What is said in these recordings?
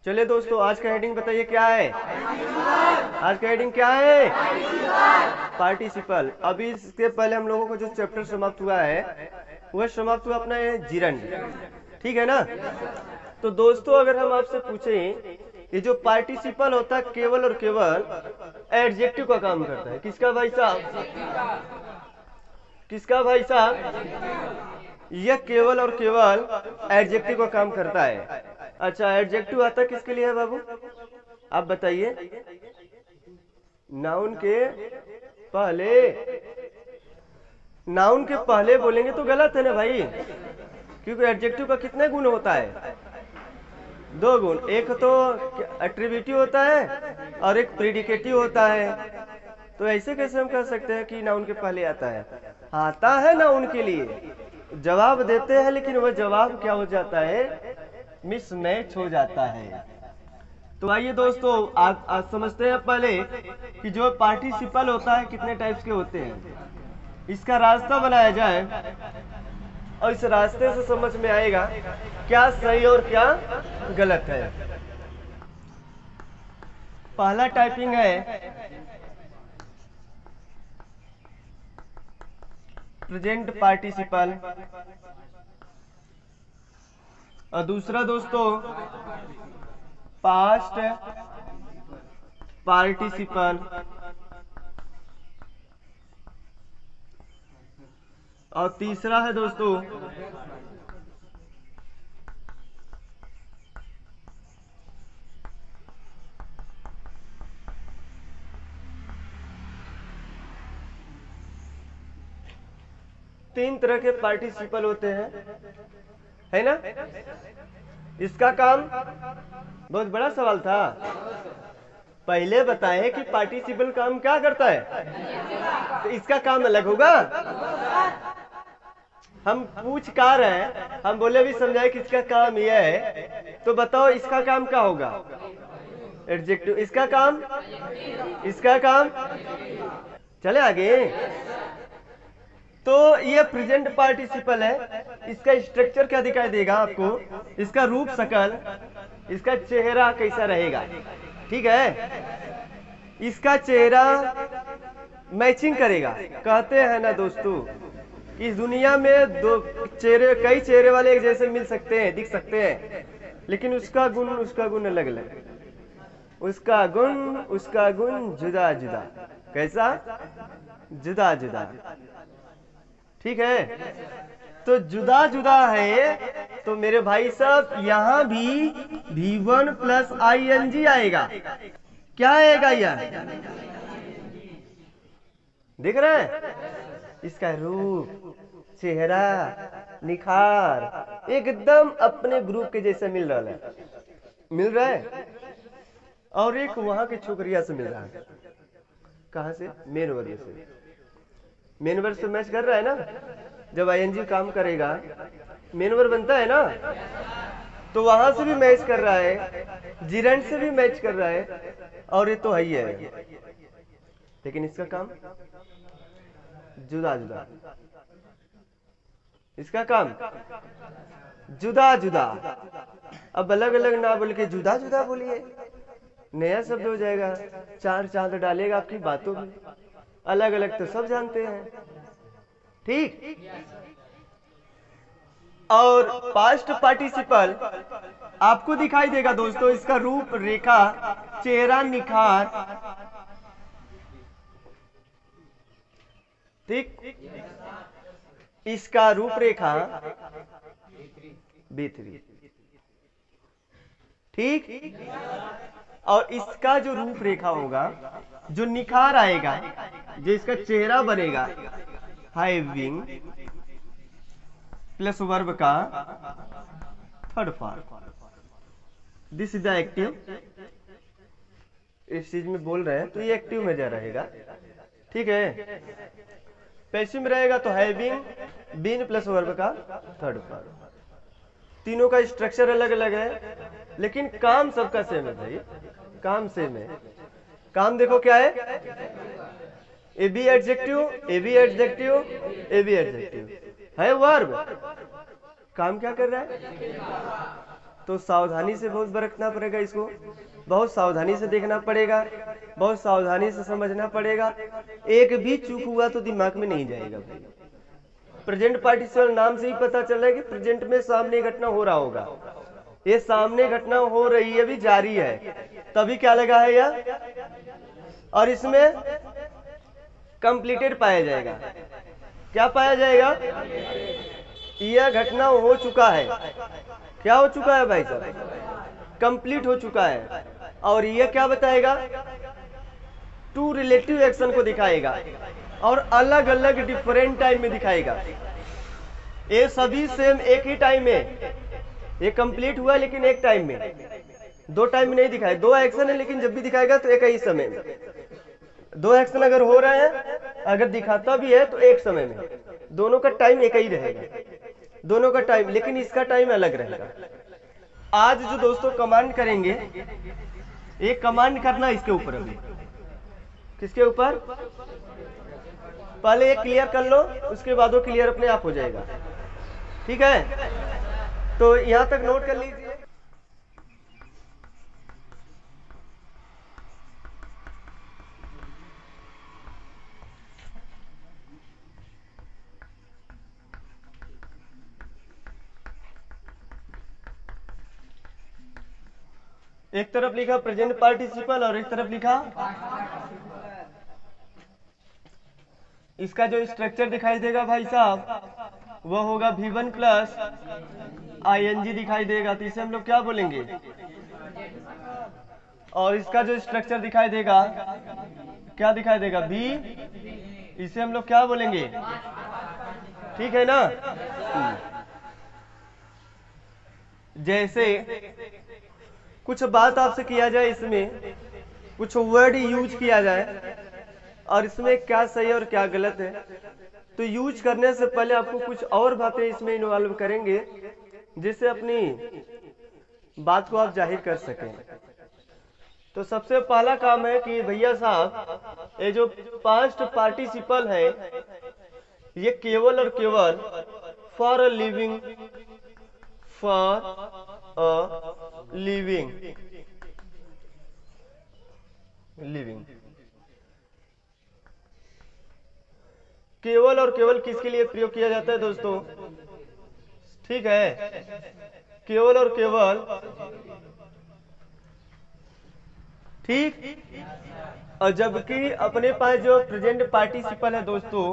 चलिए दोस्तों, आज का हेडिंग बताइए क्या है। आज का हेडिंग क्या है? पार्टिसिपल। अभी इसके पहले हम लोगों को जो चैप्टर समाप्त हुआ है वह समाप्त हुआ अपना जिरंड, ठीक है ना। तो दोस्तों, अगर हम आपसे पूछें, ये जो पार्टिसिपल होता है केवल और केवल एडजेक्टिव का काम करता है। किसका भाई साहब? किसका भाई साहब? यह केवल और केवल एडजेक्टिव का काम करता है। अच्छा, एडजेक्टिव आता किसके लिए है बाबू, आप बताइए। नाउन के पहले। नाउन के पहले बोलेंगे तो गलत है ना भाई, क्योंकि एडजेक्टिव का कितने गुण होता है? दो गुण। एक तो एट्रीब्यूटिव होता है और एक प्रीडिकेटिव होता है। तो ऐसे कैसे हम कह सकते हैं कि नाउन के पहले आता है? आता है नाउन के लिए, जवाब देते हैं, लेकिन वह जवाब क्या हो जाता है? मिसमैच हो जाता है। तो आइए दोस्तों, आज समझते हैं पहले कि जो पार्टिसिपल होता है कितने टाइप्स के होते हैं, इसका रास्ता बनाया जाए और इस रास्ते से समझ में आएगा क्या सही और क्या गलत है। पहला टाइपिंग है प्रेजेंट पार्टिसिपल, और दूसरा दोस्तों पास्ट पार्टिसिपल, और तीसरा है दोस्तों तीन तरह के पार्टिसिपल होते हैं, है ना। इसका काम बहुत बड़ा सवाल था। पहले बताए कि पार्टिसिपल काम क्या करता है, तो इसका काम अलग होगा। हम पूछ का रहे हैं, हम बोले भी समझाए कि इसका काम यह है, तो बताओ इसका काम क्या होगा? एडजेक्टिव। इसका काम, इसका काम, चले आगे। तो ये प्रेजेंट पार्टिसिपल है। इसका स्ट्रक्चर क्या दिखाई देगा आपको? इसका रूप शकल, इसका चेहरा कैसा रहेगा, ठीक है। इसका चेहरा मैचिंग करेगा। कहते हैं ना दोस्तों, इस दुनिया में दो चेहरे, कई चेहरे वाले एक जैसे मिल सकते हैं, दिख सकते हैं, लेकिन उसका गुण अलग अलग। उसका गुण जुदा जुदा। कैसा? जुदा जुदा, ठीक है। तो जुदा जुदा है, तो मेरे भाई साहब यहां भी V1 प्लस ING आएगा। क्या आएगा यह? देख रहे हैं? इसका रूप, चेहरा, निखार एकदम अपने ग्रुप के जैसे मिल रहा है। और एक वहां के छोकरिया से मिल रहा है। कहां से? मेन वर्ग से। मेन वर्ग से मैच कर रहा है ना। जब ING काम करेगा मेन वर्ग बनता है ना, तो वहां से भी मैच कर रहा है, जिरेंट से भी मैच कर रहा है, और ये तो है ही है, लेकिन इसका काम जुदा जुदा। इसका काम जुदा जुदा। अब अलग अलग ना बोल के जुदा जुदा बोलिए, नया शब्द हो जाएगा, चार चांद डालेगा आपकी बातों में। अलग अलग तो सब जानते हैं, ठीक। और पास्ट पार्टिसिपल आपको दिखाई देगा दोस्तों, इसका रूप रेखा, चेहरा, निखार, ठीक। इसका रूपरेखा B3, ठीक। और इसका जो रूपरेखा होगा, जो निखार आएगा, जो इसका चेहरा बनेगा, हैविंग प्लस वर्ब का third form. This is the active. इस चीज में बोल रहे हैं तो ये एक्टिव में जा रहेगा, ठीक है। पैसिव में रहेगा तो हैविंग, बीन प्लस वर्ब का थर्ड फॉर्म। तीनों का स्ट्रक्चर अलग अलग है, लेकिन काम सबका सेम है भाई। काम सेम है। काम देखो क्या है? AB adjective, AB adjective, AB adjective है वर्ब। काम क्या कर रहा है? तो सावधानी से बहुत बरतना पड़ेगा, इसको बहुत सावधानी से देखना पड़ेगा, बहुत सावधानी से समझना पड़ेगा। एक भी चूक हुआ तो दिमाग में नहीं जाएगा भाई। प्रेजेंट पार्टिसिपल नाम से ही पता चल रहा है कि प्रेजेंट में सामने घटना हो रहा होगा, ये सामने घटना हो रही है, भी जारी है, तभी क्या लगा है यह, और इसमें कंप्लीटेड पाया जाएगा। क्या पाया जाएगा? यह घटना हो चुका है। क्या हो चुका है भाई साहब? कंप्लीट हो चुका है। और यह क्या बताएगा? टू रिलेटिव एक्शन को दिखाएगा और अलग अलग डिफरेंट टाइम में दिखाएगा। ये सभी सेम एक ही टाइम में, ये कंप्लीट हुआ लेकिन एक टाइम में, दो टाइम में नहीं दिखाए। दो एक्शन है लेकिन जब भी दिखाएगा तो एक ही समय में। दो एक्शन अगर हो रहे हैं, अगर दिखाता भी है तो एक समय में, दोनों का टाइम एक ही रहेगा, दोनों का टाइम, लेकिन इसका टाइम अलग रहेगा। आज जो दोस्तों कमांड करेंगे, ये कमांड करना इसके ऊपर अभी। किसके ऊपर? पहले एक क्लियर कर लो, उसके बाद वो क्लियर अपने आप हो जाएगा। ठीक है, तो यहां तक नोट कर लीजिए। एक तरफ लिखा प्रेजेंट पार्टिसिपल और एक तरफ लिखा, इसका जो स्ट्रक्चर दिखाई देगा भाई साहब वह होगा V1 प्लस ING दिखाई देगा, तो इसे हम लोग क्या बोलेंगे? और इसका जो स्ट्रक्चर दिखाई देगा, क्या दिखाई देगा? B, इसे हम लोग क्या बोलेंगे? ठीक है ना? जैसे कुछ बात आपसे किया जाए, इसमें कुछ वर्ड यूज किया जाए और इसमें क्या सही और क्या गलत है, तो यूज करने से पहले आपको कुछ और बातें इसमें इन्वॉल्व करेंगे जिससे अपनी बात को आप जाहिर कर सकें। तो सबसे पहला काम है कि भैया साहब, ये जो पास्ट पार्टिसिपल है ये केवल और केवल for a living, for a living, living, केवल और केवल किसके लिए प्रयोग किया जाता है दोस्तों? ठीक है, केवल और केवल, ठीक। और जबकि अपने पास जो प्रेजेंट पार्टिसिपल है दोस्तों,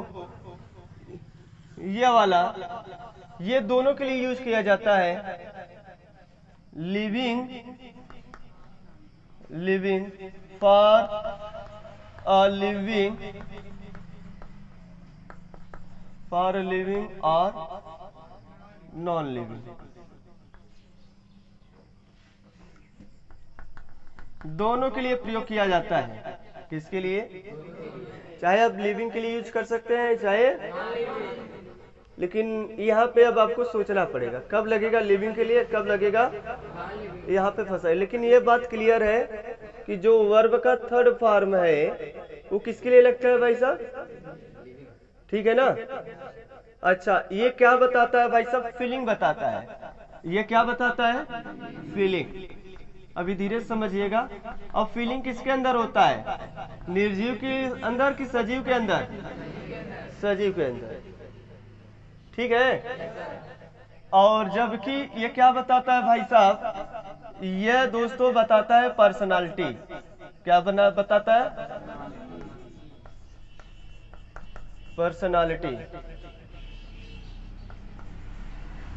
ये वाला, ये दोनों के लिए यूज किया जाता है। Living, living, for a living, for living और नॉन लिविंग, दोनों के लिए प्रयोग किया जाता है। किसके लिए? चाहे आप लिविंग के लिए यूज कर सकते हैं, चाहे, लेकिन यहाँ पे अब आपको सोचना पड़ेगा कब लगेगा लिविंग के लिए, कब लगेगा, यहाँ पे फंसा है। लेकिन ये बात क्लियर है कि जो वर्ब का थर्ड फॉर्म है वो किसके लिए लगता है भाई साहब? ठीक है ना? अच्छा, ये क्या बताता है भाई साहब? फीलिंग बताता है। ये क्या बताता है? फीलिंग। अभी धीरे समझिएगा। और फीलिंग किसके अंदर होता है? निर्जीव के अंदर कि सजीव के अंदर? सजीव के अंदर। ठीक है। और जबकि ये क्या बताता है भाई साहब? ये दोस्तों बताता है पर्सनालिटी। क्या बताता है? पर्सनालिटी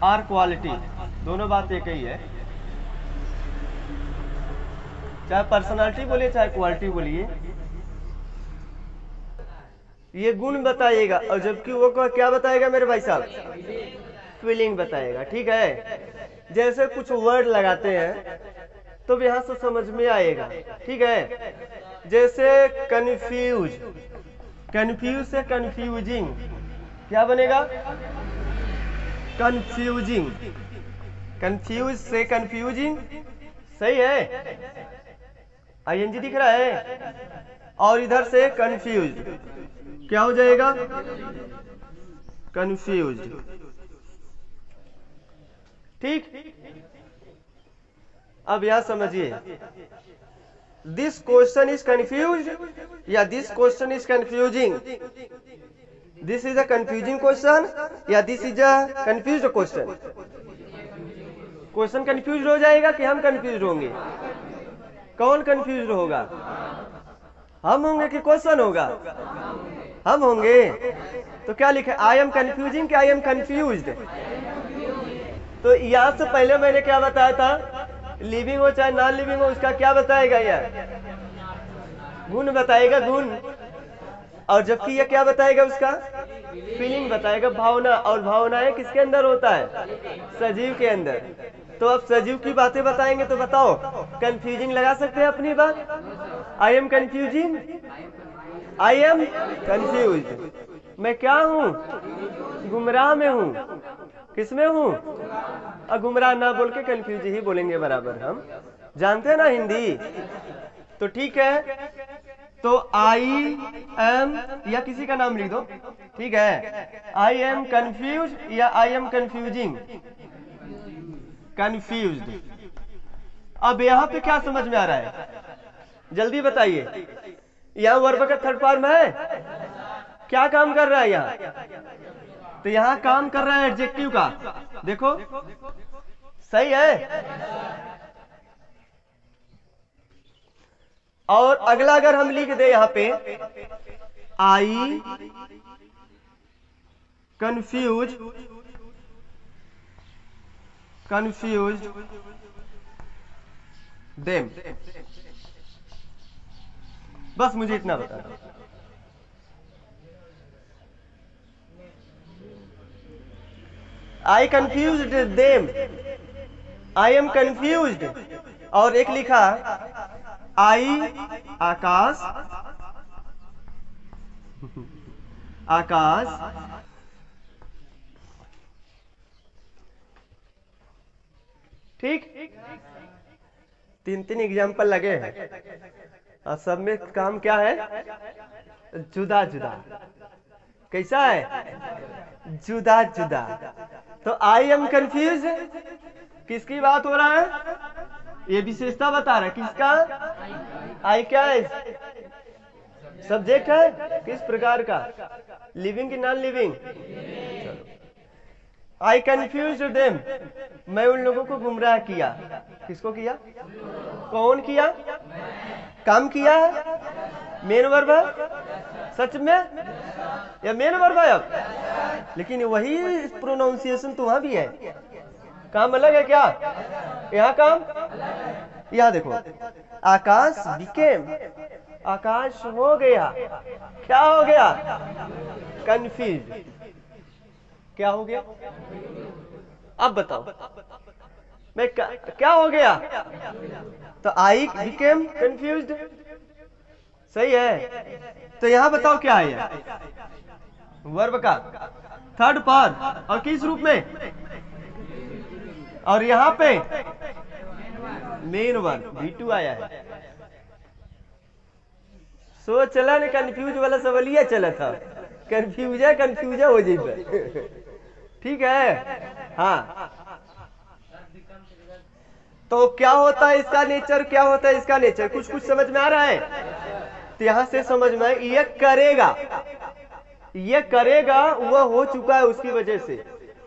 और क्वालिटी, दोनों बात एक ही है। चाहे पर्सनालिटी बोलिए चाहे क्वालिटी बोलिए, ये गुण बताइएगा। और जबकि वो क्या बताएगा मेरे भाई साहब? फीलिंग बताएगा। ठीक है। जैसे कुछ वर्ड लगाते हैं तो यहाँ से समझ में आएगा। ठीक है। जैसे कंफ्यूज, कंफ्यूज से कंफ्यूजिंग क्या बनेगा? कंफ्यूजिंग। कंफ्यूज से कंफ्यूजिंग, सही है। ING दिख रहा है। और इधर से कंफ्यूज क्या हो जाएगा? कंफ्यूज। ठीक। अब यहां समझिए, दिस क्वेश्चन इज कंफ्यूज या this question is confusing, this is a confusing question या this is a confused question. Question confuse हो जाएगा कि हम कंफ्यूज होंगे? कौन कंफ्यूज होगा? हम होंगे कि क्वेश्चन होगा? हम होंगे। तो क्या लिखा, आई एम कंफ्यूजिंग कि आई एम कंफ्यूज्ड? तो यहाँ से पहले मैंने क्या बताया था, लिविंग हो चाहे नॉन लिविंग हो, उसका क्या बताएगा यार? गुण बताएगा, गुण। और जबकि ये क्या बताएगा, उसका फीलिंग बताएगा, भावना। और भावनाएं किसके अंदर होता है? सजीव के अंदर। तो अब सजीव की बातें बताएंगे, तो बताओ कंफ्यूजिंग लगा सकते हैं अपनी बात? I am confusing, I am confuse. मैं क्या हूं? गुमराह में हूं। किसमें हूं? गुमराह ना बोल के कंफ्यूज ही बोलेंगे बराबर, हम जानते हैं ना हिंदी। तो ठीक है, तो आई एम या किसी का नाम लिख दो, ठीक है। आई एम कंफ्यूज या आई एम कंफ्यूजिंग? कंफ्यूज्ड। अब यहां पे क्या समझ में आ रहा है, जल्दी बताइए। यहां वर्ब का थर्ड फॉर्म है, क्या काम कर रहा है यहाँ? तो यहां काम कर रहा है एडजेक्टिव का, देखो सही है। और अगला अगर हम लिख दे यहां पे, आई कंफ्यूज देम, बस मुझे इतना बता दो। I confused them, I am confused. और एक लिखा आई आकाश, आकाश ठीक। तीन तीन एग्जाम्पल लगे हैं और सब में काम क्या है? जुदा जुदा। कैसा है? जुदा जुदा। तो आई एम कंफ्यूज, किसकी बात हो रहा है? ये विशेषता बता रहा है, किसका? आई क्या है? सब्जेक्ट है, किस प्रकार का? लिविंग की नॉन लिविंग? आई कंफ्यूज देम, मैं उन लोगों को गुमराह किया। किसको किया? कौन किया? काम किया है? मेन वर्ब है? सच में? या मेन वर्ब है अब? लेकिन वही प्रोनाउंसिएशन तो वहां भी है, काम अलग है क्या? यहाँ काम, यहाँ देखो, आकाश बिकेम, आकाश हो गया। क्या हो गया? कंफ्यूज। क्या हो गया? अब बताओ, मैं क्या हो गया? तो आई बिकेम कंफ्यूज्ड, सही है। तो यहां बताओ क्या है? वर्ब का थर्ड पार्ट, और किस रूप में? और यहां पे मेन वर्ब V2 आया है। सो चला ने कंफ्यूज वाला सवालिया चला था, कंफ्यूज हो जाए, ठीक है। हाँ, तो क्या होता है इसका नेचर, क्या होता है इसका नेचर? कुछ कुछ समझ में आ रहा है? तो यहां से समझ में, ये करेगा, ये करेगा, वह हो चुका है, उसकी वजह से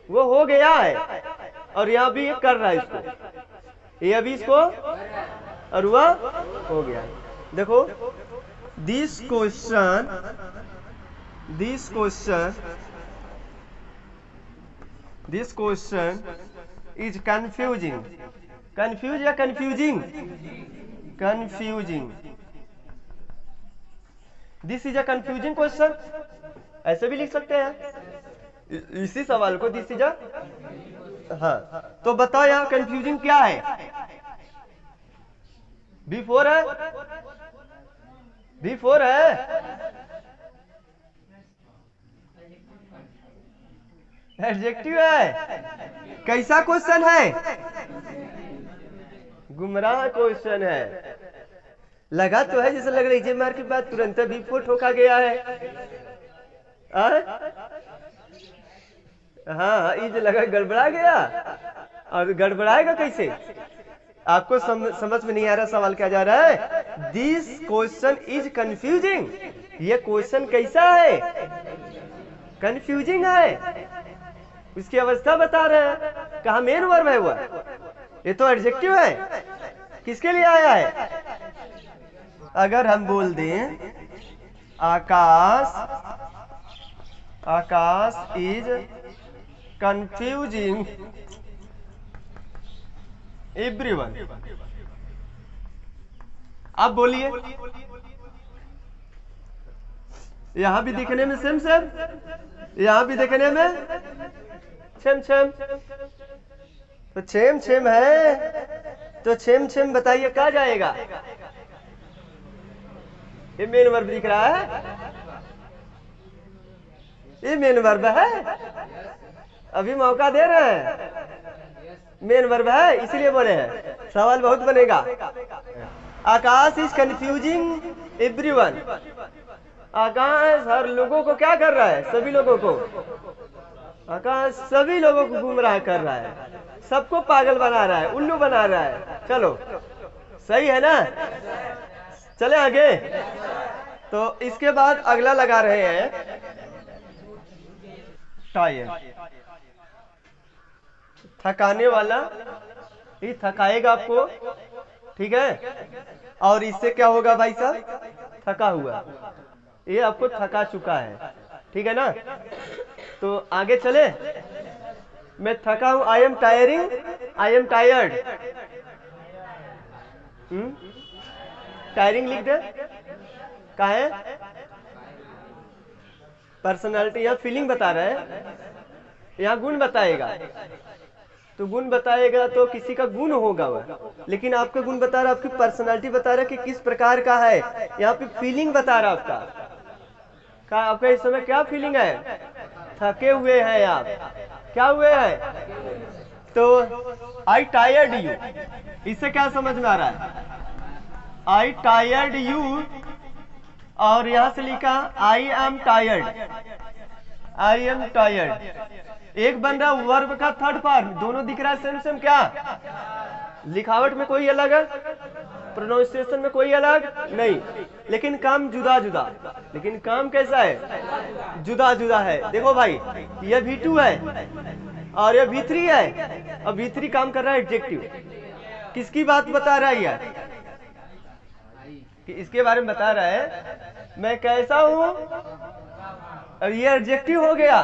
वो हो गया है। और यहां भी ये कर रहा है इसको, ये अभी इसको, और वह हो गया। देखो, this question is confusing. Confuse या confusing? Confusing. This is a confusing question, ऐसे भी लिख सकते हैं इसी सवाल को, दिस इज अ। हाँ, तो बताओ यहाँ कंफ्यूजिंग क्या है? B4 है, B4 है, एडजेक्टिव है। कैसा क्वेश्चन है? गुमराह क्वेश्चन है। लगा तो है जैसे लग रही है मार के बाद तुरंत B4 ठोका गया है। हाँ, ये जो लगा गड़बड़ा गया, और गड़बड़ाएगा कैसे? आपको समझ में नहीं आ रहा सवाल क्या जा रहा है? This question is confusing. ये क्वेश्चन कैसा है? कंफ्यूजिंग है। उसकी अवस्था बता रहे हैं। कहा मेन वर्ब है हुआ, ये तो एडजेक्टिव है। किसके लिए आया है? अगर हम बोल दें आकाश, आकाश इज कंफ्यूजिंग एवरीवन, आप बोलिए। यहां भी दिखने में सेम सेम, यहां भी दिखने में सेम सेम, तो सेम सेम है, तो सेम सेम बताइए कहा जाएगा? ये मेन वर्ब दिख रहा है, ये मेन वर्ब है। अभी मौका दे रहे हैं, मेन वर्ब है इसलिए बोले हैं। सवाल बहुत बनेगा। आकाश इज कंफ्यूजिंग एवरीवन। आकाश हर लोगों को क्या कर रहा है? सभी लोगों को। आकाश सभी लोगों को गुमराह कर रहा है, सबको पागल बना रहा है, उल्लू बना रहा है। चलो सही है ना? चले आगे। तो इसके बाद अगला लगा रहे हैं टायर। थकाने वाला, ये थकाएगा आपको, ठीक है। और इससे क्या होगा भाई साहब? थका हुआ, ये आपको थका चुका है, ठीक है ना? तो आगे चले। मैं थका हूं, I am tiring, I am tired. Tiring लिख दे। कहा है? पर्सनालिटी, या फीलिंग बता रहा है, यहाँ गुण बताएगा। तो गुण बताएगा तो किसी का गुण होगा वह, लेकिन आपका गुण बता रहा, आपकी पर्सनालिटी बता रहा कि किस प्रकार का है। यहाँ पे फीलिंग बता रहा आपका आपका इस समय क्या फीलिंग है? थके हुए हैं आप। क्या हुए हैं? तो आई टायर्ड यू, इससे क्या समझ में आ रहा है? आई टायर्ड यू, और यहां से लिखा I am tired, I am tired. एक बन रहा वर्ब का थर्ड फॉर्म, दोनों दिख रहा है सेम सेम। क्या लिखावट में कोई अलग है, प्रोनाउंसिएशन में कोई अलग नहीं, लेकिन काम जुदा जुदा। लेकिन काम कैसा है? जुदा जुदा है। देखो भाई, ये V2 है और ये V3 है, और V3 काम कर रहा है एडजेक्टिव। किसकी बात बता रहा है? यह कि इसके बारे में बता रहा है मैं कैसा हूं, और ये एडजेक्टिव हो गया।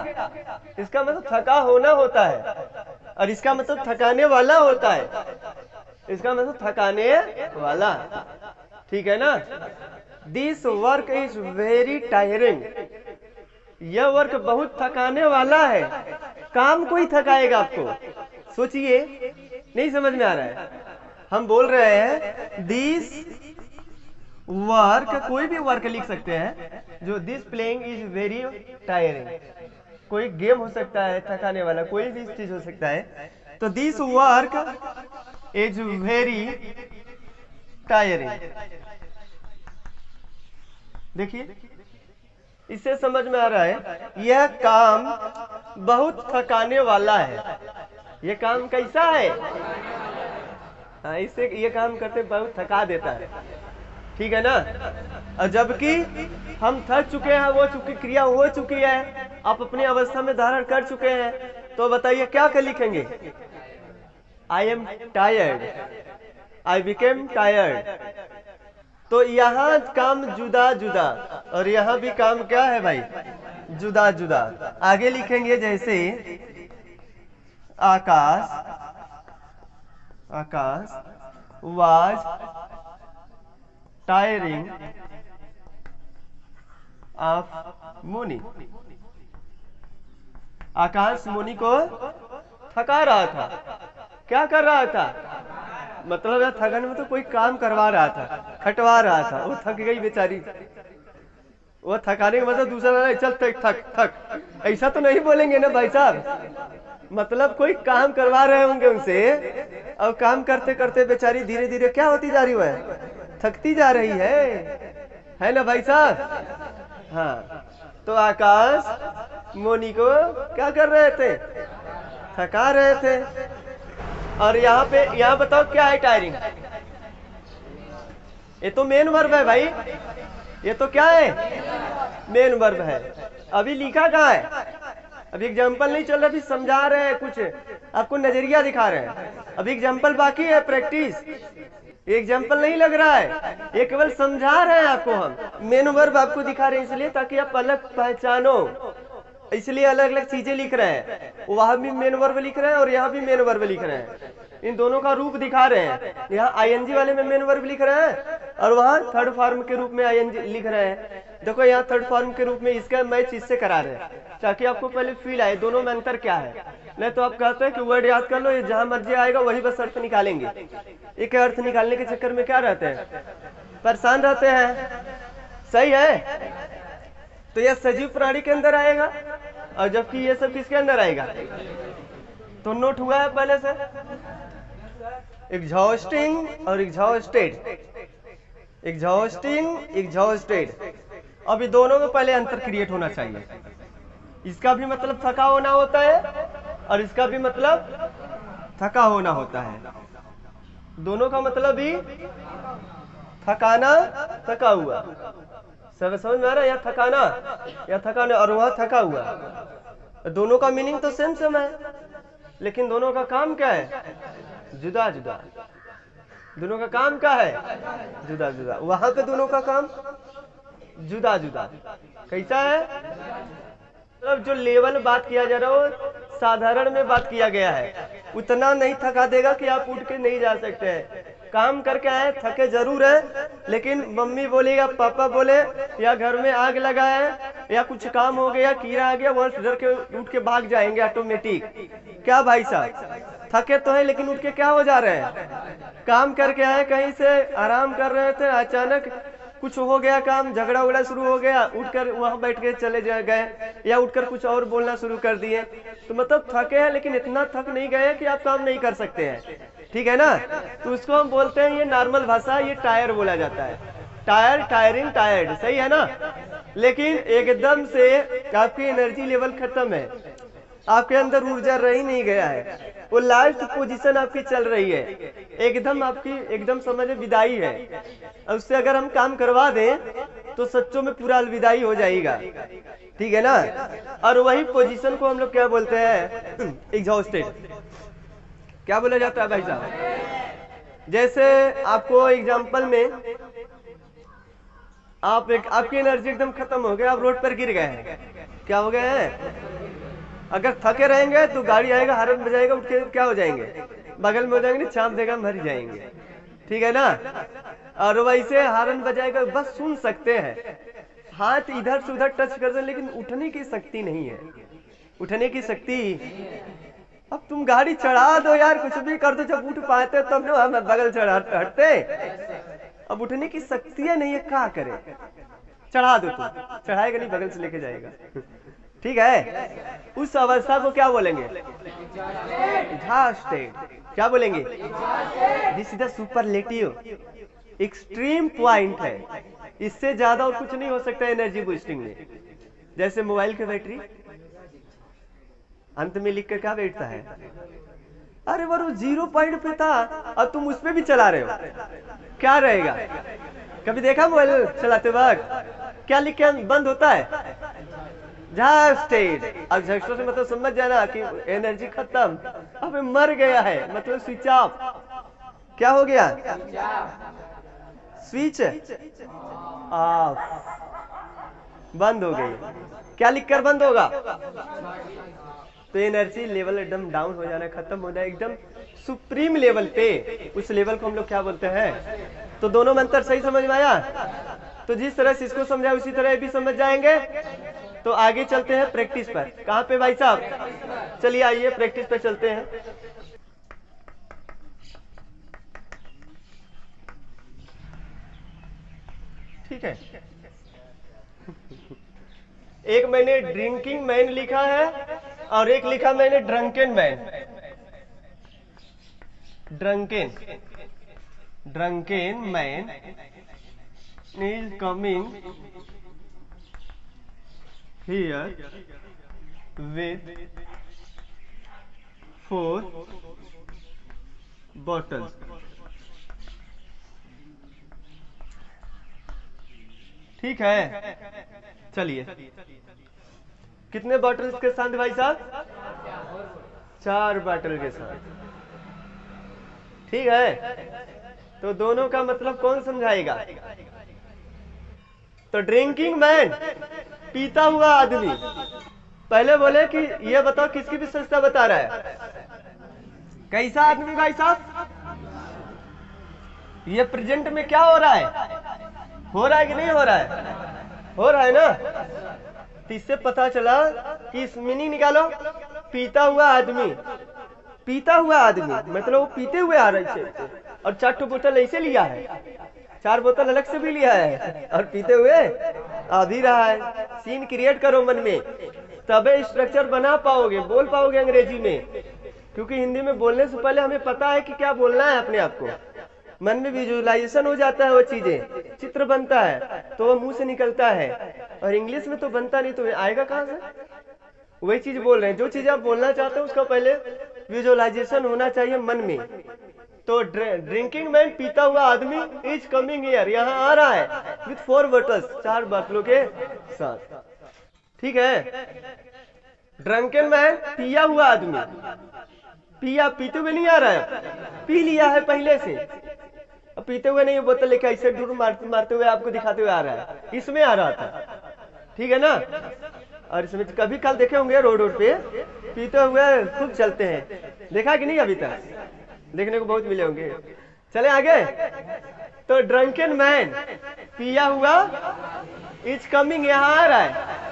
इसका मतलब थका होना होता है, और इसका मतलब थकाने वाला होता है। इसका मतलब थकाने वाला, ठीक है ना? This work is very tiring. यह वर्क बहुत थकाने वाला है। काम कोई थकाएगा आपको? सोचिए, नहीं समझ में आ रहा है? हम बोल रहे हैं दिस वर्क, कोई भी वर्क लिख सकते हैं, जो this playing is very tiring. कोई गेम हो सकता है थकाने वाला, कोई भी चीज हो सकता है। तो this work is very tiring. देखिए, इससे समझ में आ रहा है यह काम बहुत थकाने वाला है। यह काम कैसा है? हाँ, इससे ये काम करते बहुत थका देता है, ठीक है ना? और जबकि हम थक चुके हैं, वो चुकी क्रिया हो चुकी है, आप अपनी अवस्था में धारण कर चुके हैं। तो बताइए क्या कर लिखेंगे? I am tired, I became tired. तो यहाँ काम जुदा जुदा, और यहाँ भी काम क्या है भाई? जुदा जुदा। आगे लिखेंगे जैसे आकाश, आकाश वाज टायरिंग ऑफ मुनि। आकाश मुनि को थका रहा था। क्या कर रहा था? मतलब थकन में तो कोई काम करवा रहा था, खटवा रहा था। वो थक गई बेचारी। वो थकाने का मतलब दूसरा नहीं, चल थक थक थक, ऐसा तो नहीं बोलेंगे ना भाई साहब। मतलब कोई काम करवा रहे होंगे उनसे, और काम करते करते बेचारी धीरे धीरे क्या होती जा रही है? थकती जा रही है ना भाई साहब? हाँ, तो आकाश मुनि को क्या कर रहे थे? थका रहे थे। और यहाँ बताओ क्या है टायरिंग? ये तो मेन वर्ब है भाई, ये तो क्या है? मेन वर्ब है। अभी लिखा कहाँ है? अभी एग्जाम्पल नहीं चल रहा, अभी समझा रहे हैं, कुछ आपको नजरिया दिखा रहे हैं। अभी एग्जाम्पल बाकी है, प्रैक्टिस। ये एग्जाम्पल नहीं लग रहा है, ये केवल समझा रहे हैं आपको। हम मेन वर्ब आपको दिखा रहे हैं इसलिए ताकि आप अलग पहचानो, इसलिए अलग अलग चीजें लिख रहे हैं। वहां भी मेन वर्ब लिख रहे हैं और यहाँ भी मेन वर्ब लिख रहे हैं। इन दोनों का रूप दिखा रहे हैं। यहाँ आईएनजी वाले में मेन वर्ब लिख रहे हैं और वहाँ थर्ड फॉर्म के रूप में आईएनजी लिख रहे हैं। देखो यहाँ थर्ड फॉर्म के रूप में इसका मैच इससे करा रहे हैं ताकि आपको पहले फील आए दोनों में अंतर क्या है। नहीं तो आप कहते हैं कि वर्ड याद कर लो, ये जहां मर्जी आएगा वही बस अर्थ निकालेंगे। एक अर्थ निकालने के चक्कर में क्या रहते हैं, परेशान रहते हैं। सही है? तो यह सजीव प्राणी के अंदर आएगा और जबकि ये सब किसके अंदर आएगा? तो नोट हुआ है पहले से, एग्जॉस्टिंग और एग्जॉस्टेड, एग्जॉस्टिंग एग्जॉस्टेड। अभी दोनों में पहले अंतर क्रिएट होना चाहिए। इसका भी मतलब थका होना होता है और इसका भी मतलब थका होना होता है। दोनों का मतलब भी थकाना, थका हुआ। सब समझ में आ रहा है? या थकाना या थकाना और वहां थका हुआ, दोनों का मीनिंग तो सेम सेम है, लेकिन दोनों का काम क्या है? जुदा जुदा। दोनों का काम क्या है? जुदा जुदा। वहां पे दोनों का काम जुदा जुदा। कैसा है? मतलब जो लेवल बात किया जा रहा हो साधारण में बात किया गया है, उतना नहीं थका देगा कि आप उठ के नहीं जा सकते हैं। काम करके आए, थके जरूर है, लेकिन मम्मी बोलेगा, पापा बोले, या घर में आग लगा है या कुछ काम हो गया, कीड़ा आ गया, वहां डर के उठ के भाग जाएंगे ऑटोमेटिक। क्या भाई साहब, थके तो है लेकिन उठ के क्या हो जा रहे हैं? काम करके आए, कहीं से आराम कर रहे थे, अचानक कुछ हो गया, काम झगड़ा उगड़ा शुरू हो गया, उठकर वहां बैठ के चले गए या उठकर कुछ और बोलना शुरू कर दिए। तो मतलब थके हैं लेकिन इतना थक नहीं गए कि आप काम नहीं कर सकते हैं। ठीक है ना? तो उसको हम बोलते हैं, ये नॉर्मल भाषा, ये टायर बोला जाता है। Tyre, tiring, tired. सही है ना? लेकिन एकदम से आपकी एनर्जी लेवल खत्म है, आपके अंदर ऊर्जा रही नहीं गया है, वो लास्ट पोजीशन आपकी चल रही है, एकदम आपकी एकदम समझ विदाई है। उससे अगर हम काम करवा दें तो सच्चों में पूरा अलविदाई हो जाएगा। ठीक है ना? और वही पोजीशन को हम लोग क्या बोलते हैं? एग्जॉस्टेड। क्या बोला जाता है भाई साहब? जैसे आपको एग्जाम्पल में आपकी एनर्जी एकदम खत्म हो गया, आप रोड पर गिर गए हैं। क्या हो गए हैं? अगर थके रहेंगे तो गाड़ी आएगा, हॉर्न बजाएगा, उठ के क्या हो जाएंगे? बगल में हो जाएंगे, चाप देगा, मर जाएंगे। ठीक है ना? और वैसे हॉर्न बजाएगा, बस सुन सकते हैं, हाथ इधर से उधर टच कर दे, लेकिन उठने की शक्ति नहीं है। उठने की शक्ति, अब तुम गाड़ी चढ़ा दो यार, कुछ भी कर दो, जब उठ पाते तब ना हम बगल चढ़ा हटते। अब उठने की शक्ति नहीं है, क्या करे? चढ़ा दो, तुम चढ़ाएगा नहीं, बगल से लेके जाएगा। ठीक है? उस अवस्था को क्या बोलेंगे? एग्जॉस्टेड। क्या बोलेंगे? This is the superlative, extreme point है। इससे ज्यादा और कुछ नहीं हो सकता एनर्जी बूस्टिंग में। जैसे मोबाइल की बैटरी अंत में लिख कर क्या बैठता है? अरे वो 0 पॉइंट पे था, अब तुम उस पे भी चला रहे हो, क्या रहेगा? कभी देखा मोबाइल चलाते वक्त क्या लिख के बंद होता है? एग्जॉस्टेड। अब एग्जॉस्टेड से मतलब समझ जाना कि एनर्जी खत्म, अब मर गया है, मतलब स्विच ऑफ। क्या हो गया? स्विच ऑफ, बंद हो गई। क्या लिखकर बंद होगा? तो एनर्जी लेवल एकदम डाउन हो जाना, खत्म हो जाए एकदम सुप्रीम लेवल पे। उस लेवल को हम लोग क्या बोलते हैं? तो दोनों में अंतर सही समझ में आया? तो जिस तरह से इसको समझा उसी तरह भी समझ जाएंगे। तो आगे चलते हैं प्रैक्टिस पर। कहाँ पे भाई साहब? चलिए आइए प्रैक्टिस पे चलते हैं। ठीक है, एक मैंने ड्रिंकिंग मैन लिखा है और एक लिखा मैंने drunken man. Drunken man is coming here with 4 bottles. ठीक है, चलिए कितने बॉटल्स के साथ भाई साहब? 4 बॉटल के साथ। ठीक है, तो दोनों का मतलब कौन समझाएगा? तो ड्रिंकिंग मैन, पीता हुआ आदमी। पहले बोले कि ये बताओ किसकी विशेषता बता रहा है? कैसा आदमी भाई साहब? ये प्रेजेंट में क्या हो रहा है? हो रहा है कि नहीं हो रहा है? हो रहा है ना। तो इससे पता चला कि इस मीनिंग निकालो, पीता हुआ आदमी। पीता हुआ आदमी मतलब वो पीते हुए आ रहे थे और 4 बोतल ऐसे लिया है, 4 बोतल अलग से भी लिया है और पीते हुए आ भी रहा है। सीन क्रिएट करो मन में, तबे स्ट्रक्चर बना पाओगे, बोल पाओगे अंग्रेजी में। क्योंकि हिंदी में बोलने से पहले हमें पता है कि क्या बोलना है अपने आप को। मन में विजुअलाइजेशन हो जाता है, वो चीजें चित्र बनता है तो वो मुंह से निकलता है। और इंग्लिश में तो बनता नहीं, तो आएगा कहाँ से? वही चीज बोल रहे हैं, जो चीज आप बोलना चाहते हो उसका पहले विजुअलाइजेशन होना चाहिए मन में। तो ड्रिंकिंग मैन, पीता हुआ आदमी, इज कमिंग हियर, यहाँ आ रहा है विथ 4 बॉटल्स, 4 बोतलों के साथ। ठीक है, ड्रंकन मैन, पिया हुआ आदमी। पिया, पीते हुए नहीं आ रहा है, पी लिया है पहले से। अब पीते हुए नहीं, बोतल लेके ऐसे डूर मारते हुए आपको दिखाते हुए आ रहा है, इसमें आ रहा था। ठीक है ना। और इसमें कभी कल देखे होंगे रोड पे पीते हुए खूब चलते हैं, देखा कि नहीं? अभी तक देखने को बहुत मिले होंगे। चले आगे। तो ड्रंकन मैन, पिया हुआ, इज कमिंग, यहाँ आ रहा है।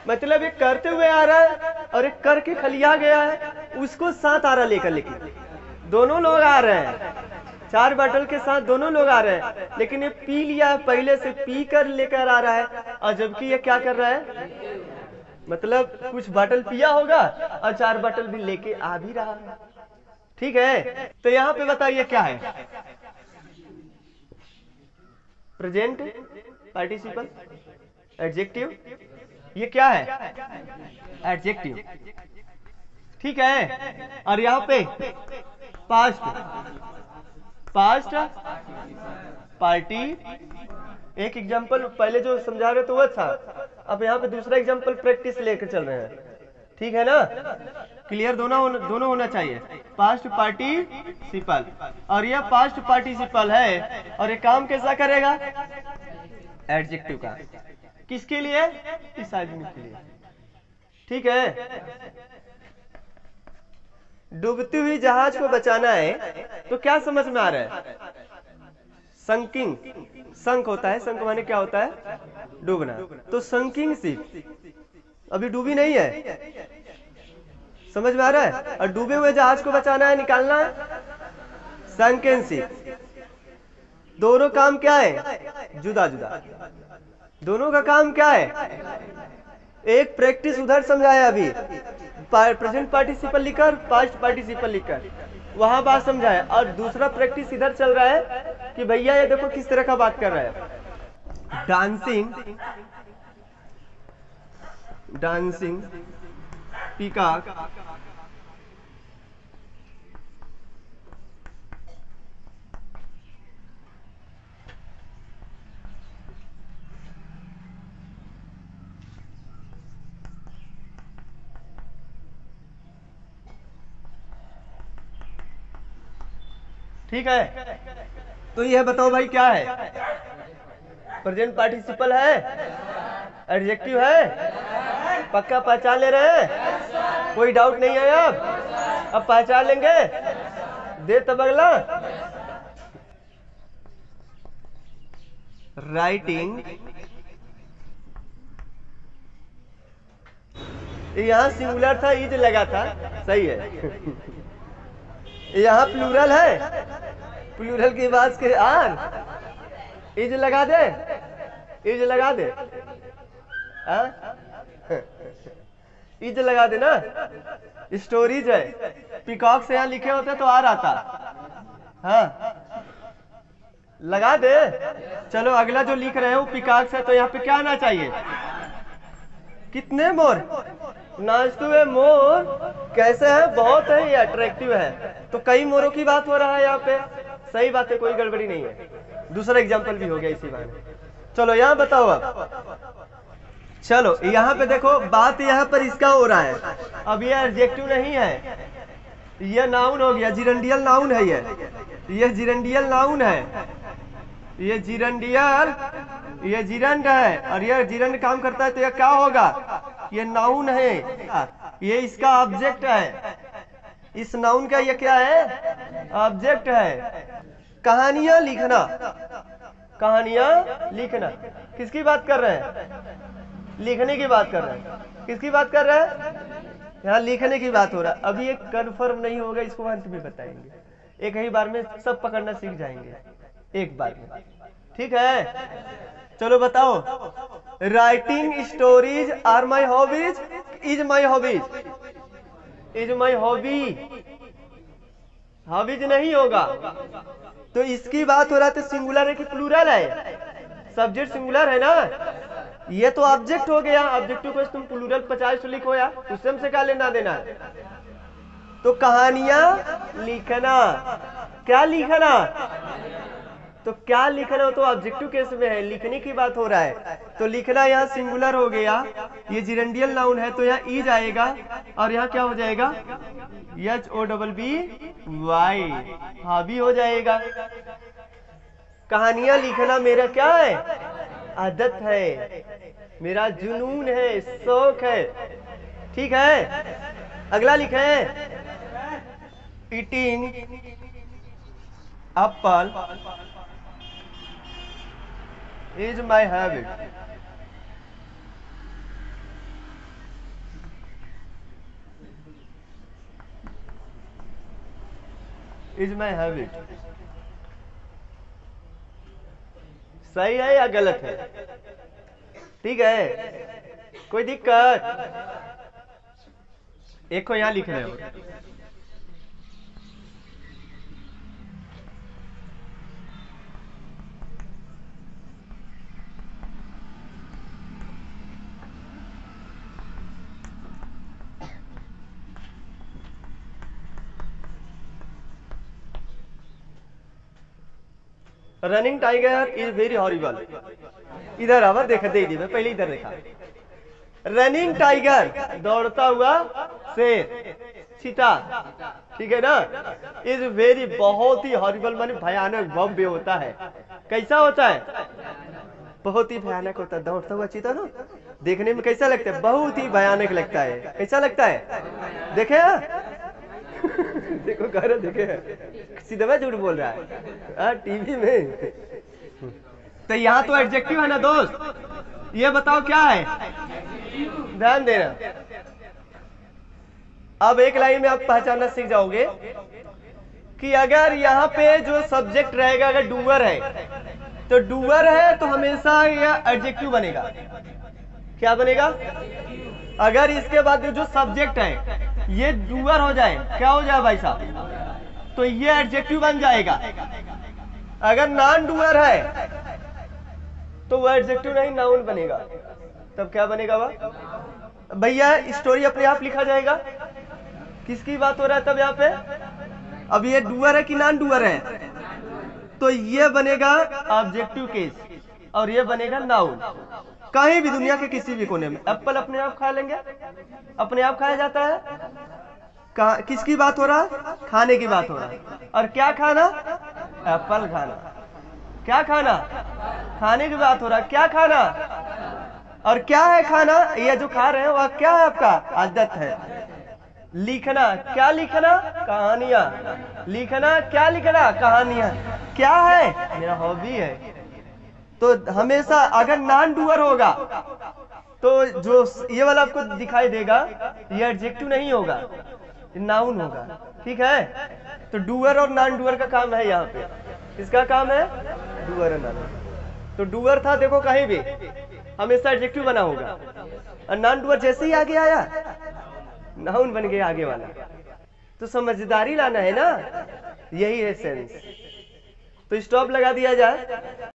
मतलब एक करते हुए आ रहा है और एक करके खलिया गया है, उसको साथ आ रहा लेकर। लेकिन दोनों लोग आ रहे हैं, 4 बॉटल के साथ दोनों लोग आ रहे हैं, लेकिन ये पी लिया है पहले से, पी कर लेकर आ रहा है। और जबकि ये क्या कर रहा है? मतलब कुछ बॉटल पिया होगा और 4 बॉटल भी लेके आ भी रहा है। ठीक है, तो यहाँ पे बताइए क्या है? Present participle, adjective. ये क्या है? एडजेक्टिव। ठीक है, और यहाँ पे पास्ट, पास्ट पार्टी। एक एग्जांपल पहले जो समझा रहे तो वो था, अब यहाँ पे दूसरा एग्जांपल प्रैक्टिस लेकर चल रहे हैं। ठीक है ना, क्लियर? दोनों होना चाहिए। पास्ट पार्टिसिपल, और यह पास्ट पार्टिसिपल है, और ये काम कैसा करेगा? एडजेक्टिव का। किसके लिए? इस आदमी के लिए। ठीक है, डूबती हुई जहाज को बचाना है, तो क्या समझ में आ रहा है? संकिंग, संक होता है, संक माने क्या होता है? डूबना। तो संकिंग शिप अभी डूबी नहीं है, समझ में आ रहा है? और डूबे हुए जहाज को बचाना है, निकालना है, संकन शिप। दोनों काम क्या है? जुदा जुदा। दोनों का काम क्या है? एक प्रैक्टिस उधर समझाया अभी, प्रेजेंट पार्टिसिपल लिखकर, पास्ट पार्टिसिपल लिखकर, वहां बात समझाया। और दूसरा प्रैक्टिस इधर चल रहा है कि भैया ये देखो किस तरह का बात कर रहा है। डांसिंग, डांसिंग पीकॉक, ठीक है। तो यह बताओ भाई क्या है? प्रेजेंट पार्टिसिपल है, एडजेक्टिव है, पक्का पहचान ले रहे हैं? कोई डाउट नहीं है? अब पहचान लेंगे? दे तब अगला। राइटिंग, यहाँ सिंगुलर था, इज लगा था, सही है। यहाँ प्लूरल है, प्लूरल के बाद के आर, इज लगा दे, इज लगा दे, इज लगा दे ना। स्टोरीज है, पीकॉक से यहाँ लिखे होते तो आ रहा था। हाँ, लगा दे। चलो अगला जो लिख रहे हो पीकॉक से, तो यहाँ पे क्या आना चाहिए? कितने मोर? नाचते हुए मोर कैसे है? बहुत है, ये अट्रैक्टिव है। तो कई मोरों की बात हो रहा है यहाँ पे। सही बात है, कोई गड़बड़ी नहीं है। दूसरा एग्जाम्पल भी हो गया इसी बारे। चलो यहाँ बताओ अब। चलो यहाँ पे देखो, बात यहाँ पर इसका हो रहा है। अब ये एडजेक्टिव नहीं है, ये नाउन हो गया, जिरंडियल नाउन है। ये जिरंडियल नाउन है, ये जिरंडियल, ये जिरंड है, और ये जिरंड काम करता है तो ये क्या होगा? ये नाउन है, ये इसका ऑब्जेक्ट है। इस नाउन का ये क्या है? ऑब्जेक्ट है। कहानियां लिखना, कहानियां लिखना। किसकी बात कर रहे हैं? लिखने की बात कर रहे हैं। किसकी बात कर रहे हैं? यहाँ लिखने की बात हो रहा है। अभी एक कंफर्म नहीं होगा, इसको अंत में बताएंगे। एक ही बार में सब पकड़ना सीख जाएंगे, एक बार में। ठीक है, चलो बताओ। Writing stories are my hobbies, is my hobbies, is my hobby. Hobbies नहीं होगा तो इसकी बात हो रहा है तो सिंगुलर है कि प्लूरल है? सब्जेक्ट सिंगुलर है ना, ये तो ऑब्जेक्ट हो गया। ऑब्जेक्टिव को तुम प्लूरल 50 लिखो या, उससे हमसे क्या लेना देना है? तो कहानियां लिखना, क्या लिखना? तो क्या लिखना तो ऑब्जेक्टिव केस में है, लिखने की बात हो रहा है। तो लिखना यहाँ सिंगुलर हो गया, ये जिरंडियल नाउन है तो यहाँ ई जाएगा, और यहाँ क्या हो जाएगा? HOBBY, हॉबी हो जाएगा। कहानियां लिखना मेरा क्या है? आदत है, मेरा जुनून है, शौक है। ठीक है, अगला लिखे, eating Apple is my habit. Is my habit सही है या गलत है? ठीक है, कोई दिक्कत? एक को यहां लिख रहे हो। Running tiger is very horrible. इधर आवर देखा दे दी, मैं पहले इधर देखा। रनिंग टाइगर, दौड़ता हुआ शेर, चीता, ठीक है ना, इज वेरी, बहुत ही हॉरिबल माने भयानक, भव्य होता है। कैसा होता है? बहुत ही भयानक होता है। दौड़ता हुआ चीता ना, देखने में कैसा लगता है? बहुत ही भयानक लगता है। कैसा लगता है? देखे देखो कह रहे, देखे सीधा झूठ बोल रहा है टीवी में। तो यहाँ तो एडजेक्टिव है ना दोस्त, ये बताओ क्या है? ध्यान देना। अब एक लाइन में आप पहचानना सीख जाओगे कि अगर यहाँ पे जो सब्जेक्ट रहेगा, अगर डूअर है तो डूअर है तो हमेशा यह एडजेक्टिव बनेगा। क्या बनेगा? अगर इसके बाद जो सब्जेक्ट है ये डूअर हो जाए, क्या हो जाए भाई साहब? तो ये एडजेक्टिव बन जाएगा। अगर नॉन डूअर है तो वो एडजेक्टिव नहीं, नाउन बनेगा। तब क्या बनेगा वह? भैया स्टोरी अपने आप लिखा जाएगा। किसकी बात हो रहा है तब यहाँ पे? अब ये डूअर है कि नॉन डूअर है? तो ये बनेगा ऑब्जेक्टिव केस और ये बनेगा नाउन। कहीं भी दुनिया के किसी भी कोने में एप्पल अपने आप खा लेंगे, अपने आप खाया जाता है। किसकी बात हो रहा है? खाने की बात हो रहा है। और क्या खाना? एप्पल खाना। क्या खाना? खाने की बात हो रहा है। क्या खाना? और क्या है खाना? ये जो खा रहे हैं वह क्या है? आपका आदत है। लिखना, क्या लिखना? कहानियां। लिखना, क्या लिखना? कहानियां। क्या है? मेरा हॉबी है। तो हमेशा अगर नॉन डूअर होगा तो जो ये वाला आपको दिखाई देगा ये एडजेक्टिव नहीं होगा, नाउन होगा। ठीक है, तो डूअर और नॉन डूअर का काम है यहाँ पे। किसका काम है? डूअर और नॉन। तो डूअर था देखो कहीं भी हमेशा एडजेक्टिव बना होगा, और नॉन डूअर जैसे ही आगे आया नाउन बन गया आगे वाला। तो समझदारी लाना है ना, यही है सेंस। तो स्टॉप लगा दिया जाए।